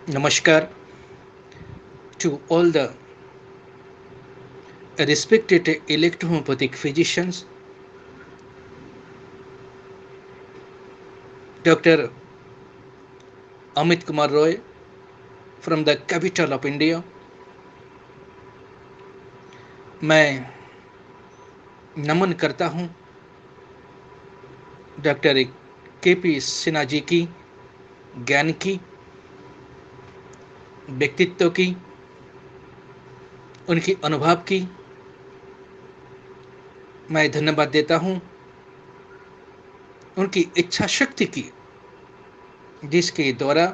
Namaskar to all the respected electrohomeopathic physicians. Dr. Amit Kumar Roy from the capital of India. मैं नमन करता हूं doctor के P Sinha ji की ज्ञान की, व्यक्तित्व की, उनकी अनुभव की मैं धन्यवाद देता हूं, उनकी इच्छा शक्ति की जिसके द्वारा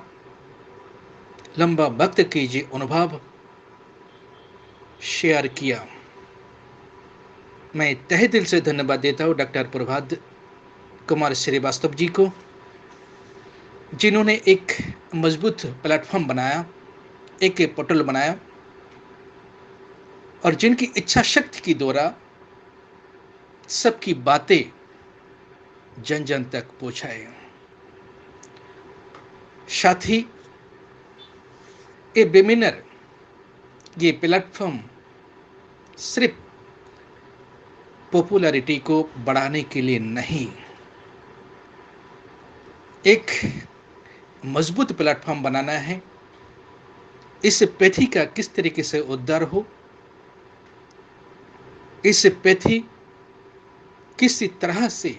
लंबा वक्त की जी अनुभव शेयर किया। मैं तहे दिल से धन्यवाद देता हूं डॉक्टर प्रभात कुमार श्रीवास्तव जी को, जिन्होंने एक मजबूत प्लेटफॉर्म बनाया, एक पोर्टल बनाया और जिनकी इच्छा शक्ति के द्वारा सबकी बातें जन जन तक पहुंचाए। साथ ही ये वेबिनार, ये प्लेटफॉर्म सिर्फ पॉपुलैरिटी को बढ़ाने के लिए नहीं, एक मजबूत प्लेटफॉर्म बनाना है। इस पैथी का किस तरीके से उद्धार हो, इस पैथी किसी तरह से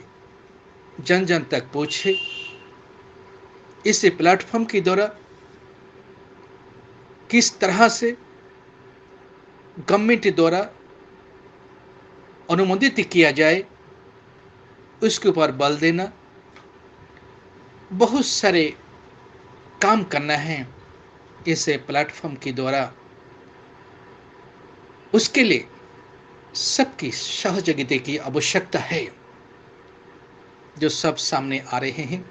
जन जन तक पहुंचे, इस प्लेटफॉर्म के द्वारा किस तरह से गवर्नमेंट द्वारा अनुमोदित किया जाए, उसके ऊपर बल देना, बहुत सारे काम करना है इस प्लेटफॉर्म के द्वारा। उसके लिए सबकी सहयोगिता की आवश्यकता है, जो सब सामने आ रहे हैं।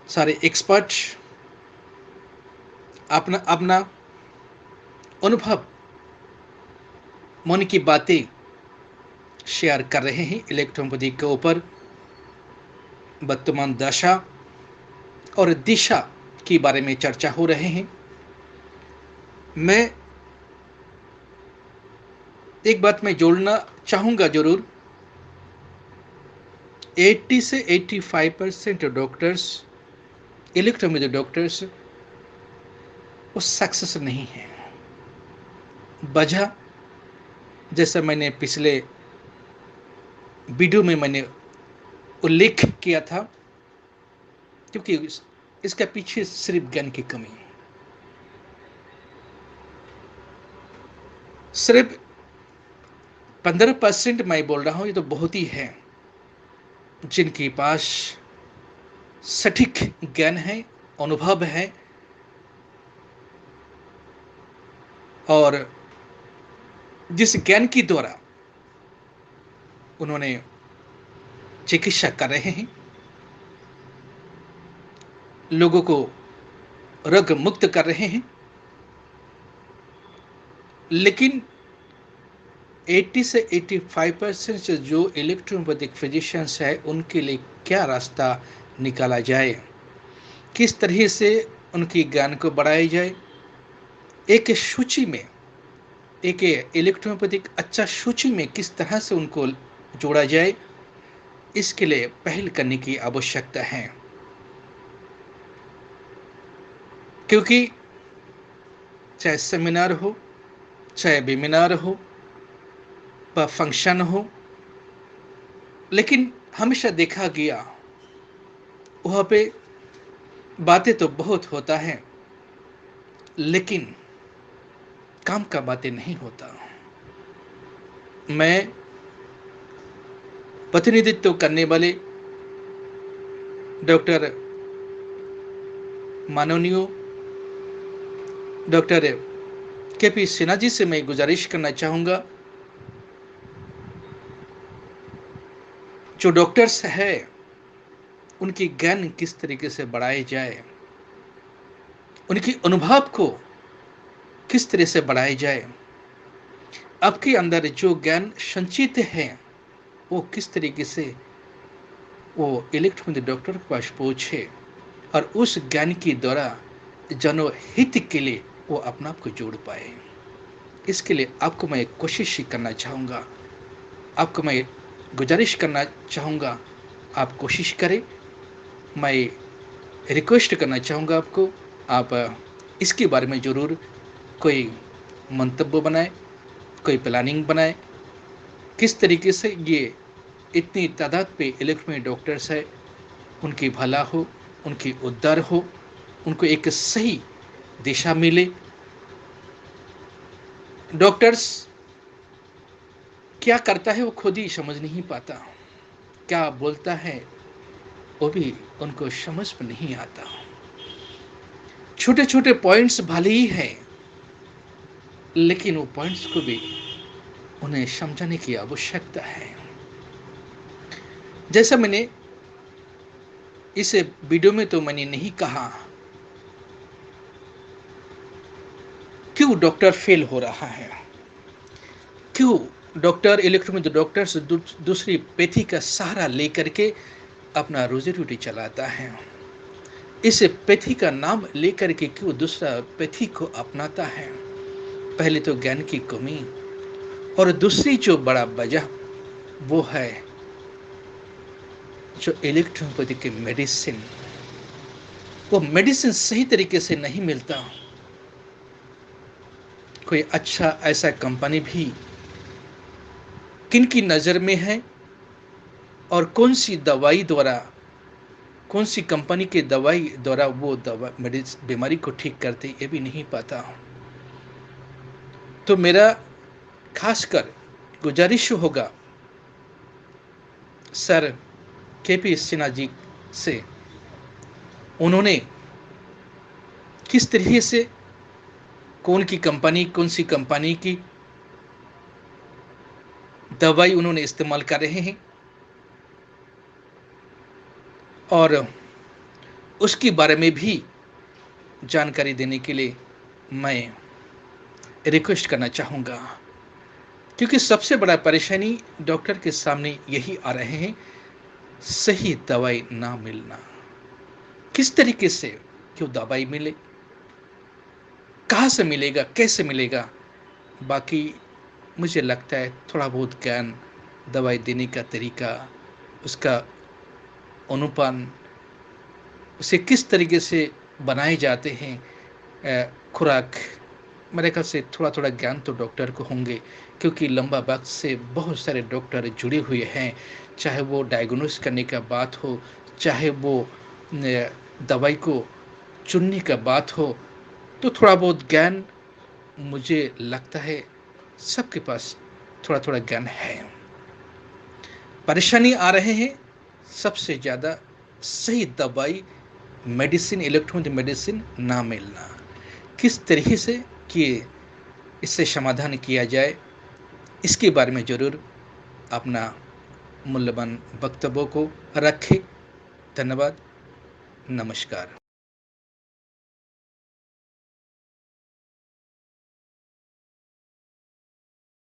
सारे एक्सपर्ट अपना अपना अनुभव, मन की बातें शेयर कर रहे हैं इलेक्ट्रोपैथी के ऊपर, वर्तमान दशा और दिशा के बारे में चर्चा हो रहे हैं। मैं एक बात मैं जोड़ना चाहूंगा जरूर, 80 से 85% डॉक्टर्स, इलेक्ट्रोपैथी डॉक्टर्स वो सक्सेस नहीं है। वजह, जैसा मैंने पिछले वीडियो में मैंने उल्लेख किया था, क्योंकि इसके पीछे सिर्फ ज्ञान की कमी है। सिर्फ 15% मैं बोल रहा हूं, ये तो बहुत ही है, जिनके पास सटीक ज्ञान है, अनुभव है और जिस ज्ञान के द्वारा उन्होंने चिकित्सा कर रहे हैं, लोगों को रोग मुक्त कर रहे हैं। लेकिन 80 से 85% जो इलेक्ट्रोपैथिक फिजिशियंस है, उनके लिए क्या रास्ता निकाला जाए, किस तरह से उनकी ज्ञान को बढ़ाया जाए, एक सूची में, एक इलेक्ट्रोपैथिक अच्छा सूची में किस तरह से उनको जोड़ा जाए, इसके लिए पहल करने की आवश्यकता है। क्योंकि चाहे सेमिनार हो, चाहे वेबिनार हो, फंक्शन हो, लेकिन हमेशा देखा गया वहाँ पे बातें तो बहुत होता है, लेकिन काम का बातें नहीं होता। मैं प्रतिनिधित्व करने वाले डॉक्टर माननीय डॉक्टर के.पी. सिन्हा जी से मैं गुजारिश करना चाहूंगा, जो डॉक्टर्स है उनकी ज्ञान किस तरीके से बढ़ाई जाए, उनकी अनुभव को किस तरह से बढ़ाई जाए, आपके अंदर जो ज्ञान संचित है वो किस तरीके से वो इलेक्ट्रोपैथी डॉक्टर के पास पहुंचे, और उस ज्ञान के द्वारा जनहित के लिए वो अपने आप को जोड़ पाए। इसके लिए आपको मैं कोशिश करना चाहूँगा, आपको मैं गुजारिश करना चाहूँगा, आप कोशिश करें। मैं रिक्वेस्ट करना चाहूँगा आपको, आप इसके बारे में ज़रूर कोई मंतव्य बनाएँ, कोई प्लानिंग बनाएँ। किस तरीके से ये इतनी तादाद पे इलेक्ट्रॉनिक डॉक्टर्स है, उनकी भला हो, उनकी उद्धार हो, उनको एक सही दिशा मिले। डॉक्टर्स क्या करता है वो खुद ही समझ नहीं पाता, क्या बोलता है वो भी उनको समझ में नहीं आता। छोटे छोटे पॉइंट्स भले ही हैं, लेकिन वो पॉइंट्स को भी उन्हें समझाने की आवश्यकता है। जैसा मैंने इस वीडियो में तो मैंने नहीं कहा क्यों डॉक्टर फेल हो रहा है, क्यों डॉक्टर इलेक्ट्रोनिक डॉक्टर्स दूसरी पैथी का सहारा लेकर के अपना रोजी रोटी चलाता है। इस पैथी का नाम लेकर के क्यों दूसरा पैथी को अपनाता है। पहले तो ज्ञान की कमी, और दूसरी जो बड़ा वजह वो है जो इलेक्ट्रोपैथिक मेडिसिन, वो मेडिसिन सही तरीके से नहीं मिलता। कोई अच्छा ऐसा कंपनी भी किन की नज़र में है और कौन सी दवाई द्वारा, कौन सी कंपनी के दवाई द्वारा वो दवा बीमारी को ठीक करते ये भी नहीं पता। तो मेरा खासकर गुजारिश होगा सर केपी सिन्हा जी से, उन्होंने किस तरीके से कौन सी कंपनी की दवाई उन्होंने इस्तेमाल कर रहे हैं, और उसके बारे में भी जानकारी देने के लिए मैं रिक्वेस्ट करना चाहूँगा। क्योंकि सबसे बड़ा परेशानी डॉक्टर के सामने यही आ रहे हैं, सही दवाई ना मिलना। किस तरीके से क्यों दवाई मिले, कहाँ से मिलेगा, कैसे मिलेगा। बाकी मुझे लगता है थोड़ा बहुत ज्ञान, दवाई देने का तरीका, उसका अनुपान, उसे किस तरीके से बनाए जाते हैं खुराक, मेरे ख्याल से थोड़ा थोड़ा ज्ञान तो डॉक्टर को होंगे। क्योंकि लंबा वक्त से बहुत सारे डॉक्टर जुड़े हुए हैं, चाहे वो डायग्नोस करने का बात हो, चाहे वो दवाई को चुनने का बात हो, तो थोड़ा बहुत ज्ञान मुझे लगता है सबके पास थोड़ा थोड़ा ज्ञान है। परेशानी आ रहे हैं सबसे ज़्यादा सही दवाई, मेडिसिन, इलेक्ट्रॉनिक मेडिसिन ना मिलना। किस तरीके से कि इससे समाधान किया जाए, इसके बारे में ज़रूर अपना मूल्यवान वक्तव्यों को रखें। धन्यवाद, नमस्कार।